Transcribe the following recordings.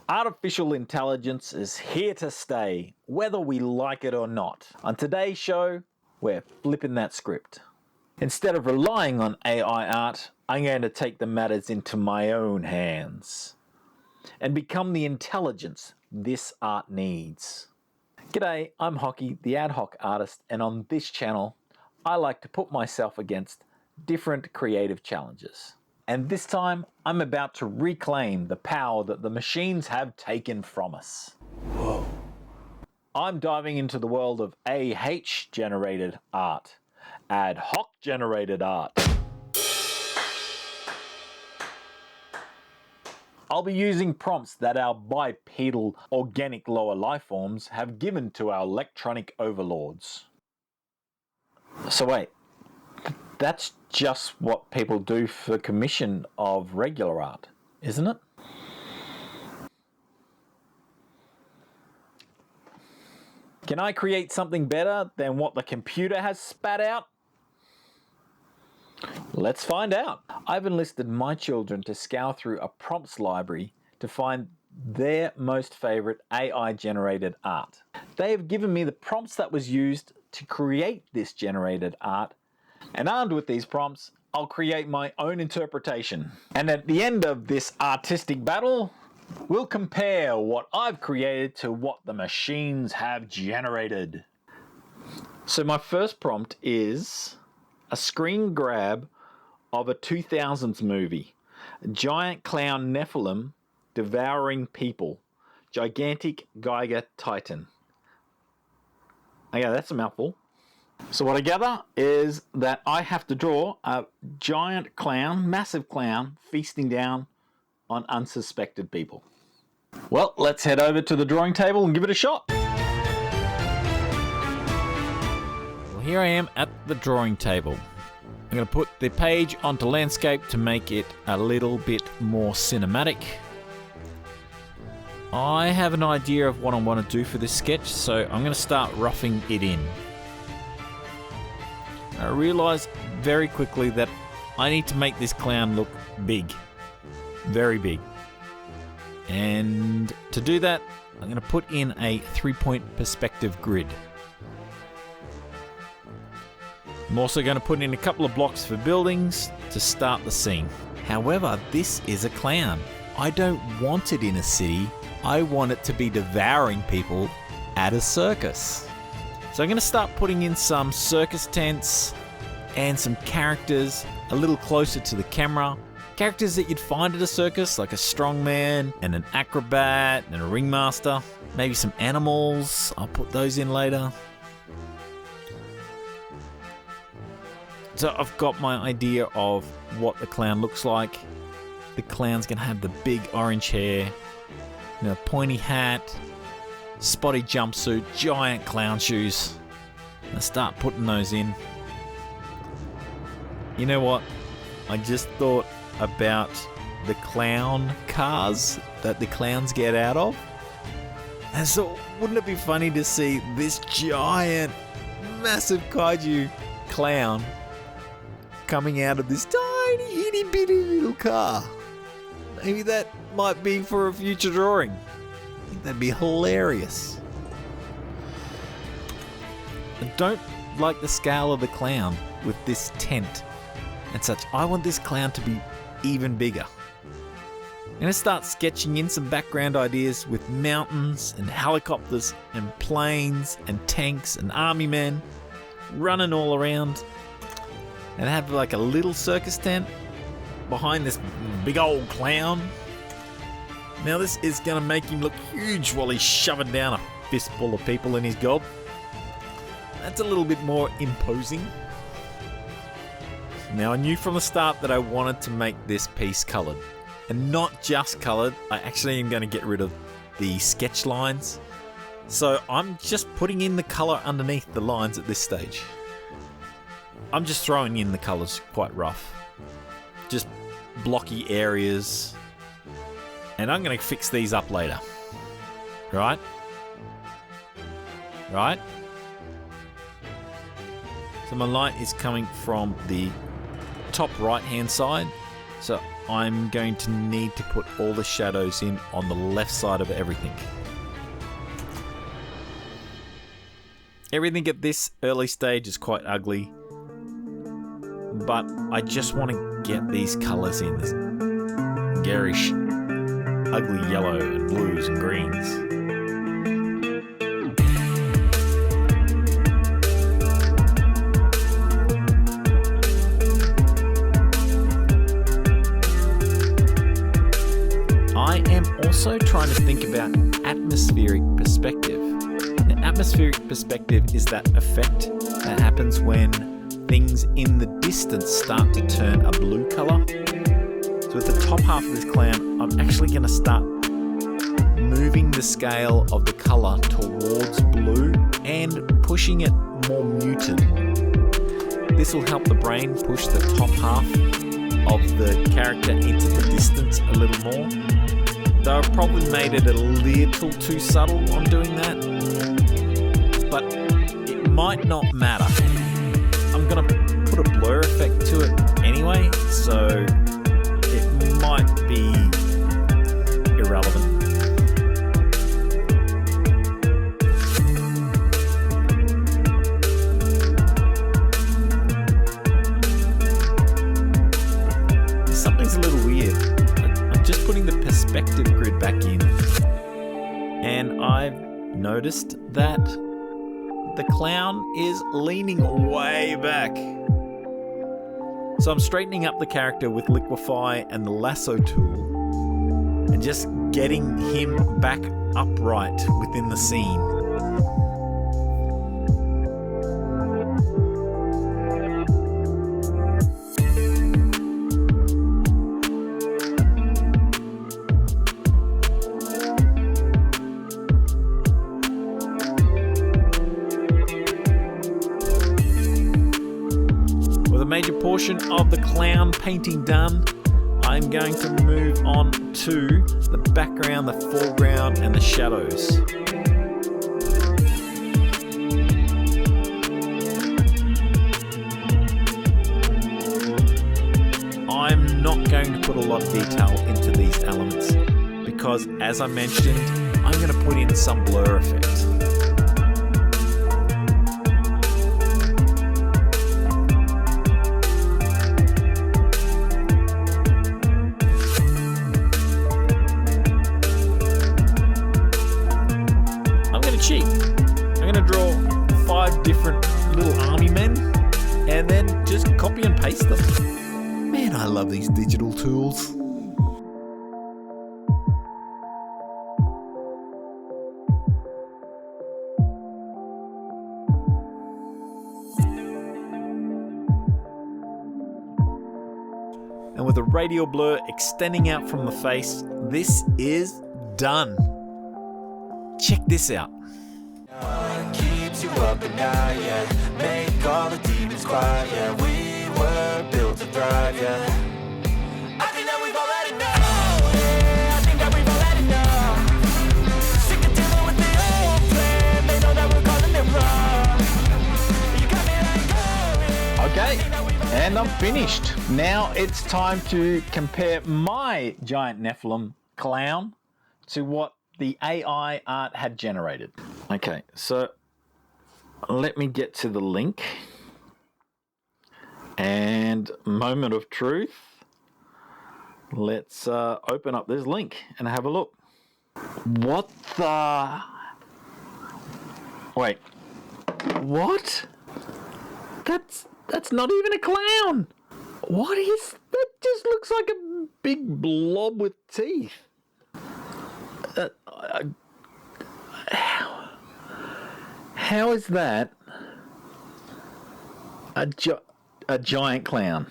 Artificial intelligence is here to stay, whether we like it or not. On today's show, we're flipping that script. Instead of relying on AI art, I'm going to take the matters into my own hands and become the intelligence this art needs. G'day, I'm Hockey, the ad hoc artist, and on this channel, I like to put myself against different creative challenges. And this time, I'm about to reclaim the power that the machines have taken from us. Whoa. I'm diving into the world of AH-generated art, ad hoc-generated art. I'll be using prompts that our bipedal organic lower life forms have given to our electronic overlords. So wait, that's just what people do for commission of regular art, isn't it? Can I create something better than what the computer has spat out? Let's find out. I've enlisted my children to scour through a prompts library to find their most favorite AI-generated art. They have given me the prompts that was used to create this generated art, and armed with these prompts, I'll create my own interpretation. And at the end of this artistic battle, we'll compare what I've created to what the machines have generated. So my first prompt is a screen grab of a 2000s movie. A giant clown Nephilim devouring people. Gigantic Geiger Titan. Okay, that's a mouthful. So what I gather is that I have to draw a giant clown, massive clown, feasting down on unsuspected people. Well, let's head over to the drawing table and give it a shot. Well, here I am at the drawing table. I'm going to put the page onto landscape to make it a little bit more cinematic. I have an idea of what I want to do for this sketch, so I'm going to start roughing it in. I realised very quickly that I need to make this clown look big. Very big. And to do that, I'm going to put in a 3-point perspective grid. I'm also going to put in a couple of blocks for buildings to start the scene. However, this is a clown. I don't want it in a city. I want it to be devouring people at a circus. So I'm going to start putting in some circus tents and some characters a little closer to the camera. Characters that you'd find at a circus, like a strongman and an acrobat and a ringmaster. Maybe some animals. I'll put those in later. So I've got my idea of what the clown looks like. The clown's going to have the big orange hair, pointy hat, spotty jumpsuit, giant clown shoes. I start putting those in. You know what? I just thought about the clown cars that the clowns get out of. And so wouldn't it be funny to see this giant, massive kaiju clown coming out of this tiny, itty bitty little car? Maybe that might be for a future drawing. I think that'd be hilarious. I don't like the scale of the clown with this tent and such. I want this clown to be even bigger. I'm going to start sketching in some background ideas with mountains and helicopters and planes and tanks and army men running all around, and have like a little circus tent behind this big old clown. Now this is going to make him look huge while he's shoving down a fistful of people in his gob. That's a little bit more imposing. Now I knew from the start that I wanted to make this piece coloured. And not just coloured, I actually am going to get rid of the sketch lines. So I'm just putting in the colour underneath the lines at this stage. I'm just throwing in the colours quite rough. Just blocky areas. And I'm going to fix these up later. Right? Right? So my light is coming from the top right hand side. So I'm going to need to put all the shadows in on the left side of everything. Everything at this early stage is quite ugly, but I just want to get these colours in, this garish, ugly yellow and blues and greens. I am also trying to think about atmospheric perspective. Now, atmospheric perspective is that effect that happens when things in the distance start to turn a blue colour. So with the top half of this clown, I'm actually going to start moving the scale of the colour towards blue and pushing it more muted. This will help the brain push the top half of the character into the distance a little more. Though I've probably made it a little too subtle on doing that, but it might not matter. I'm going to put a blur effect to it anyway, so it might be irrelevant. Something's a little weird. I'm just putting the perspective grid back in, and I've noticed that the clown is leaning way back. So I'm straightening up the character with Liquify and the lasso tool and just getting him back upright within the scene. Major portion of the clown painting done, I'm going to move on to the background, the foreground, and the shadows. I'm not going to put a lot of detail into these elements because, as I mentioned, I'm going to put in some blur effect. Cheap. I'm going to draw 5 different little army men and then just copy and paste them. Man, I love these digital tools. And with a radial blur extending out from the face, this is done. Check this out. Keeps you up at night, yeah. Make all the demons quiet, yeah. We were built to thrive, yeah. I think that we've all had enough, yeah. I think that we've all had enough. Sick of dealing with the old plan. They know that we're calling it wrong. You got me like, oh, yeah. Okay, and I'm finished. Now it's time to compare my giant Nephilim clown to what the AI art had generated. Okay, so let me get to the link. And moment of truth. Let's open up this link and have a look. What the... Wait. What? That's not even a clown. What is... That just looks like a big blob with teeth. How is that a giant clown?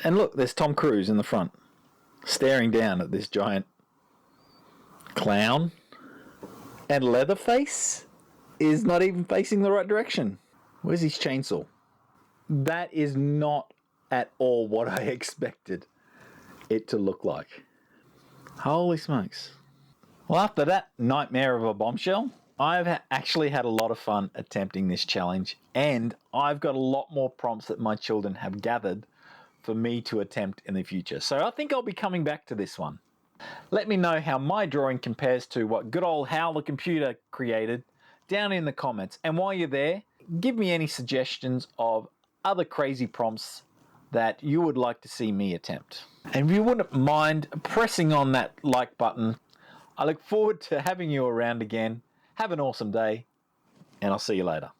And look, there's Tom Cruise in the front, staring down at this giant clown. And Leatherface is not even facing the right direction. Where's his chainsaw? That is not at all what I expected it to look like. Holy smokes. Well, after that nightmare of a bombshell, I've actually had a lot of fun attempting this challenge, and I've got a lot more prompts that my children have gathered for me to attempt in the future. So I think I'll be coming back to this one. Let me know how my drawing compares to what good old Hal the computer created down in the comments. And while you're there, give me any suggestions of other crazy prompts that you would like to see me attempt. And if you wouldn't mind pressing on that like button, I look forward to having you around again. Have an awesome day, and I'll see you later.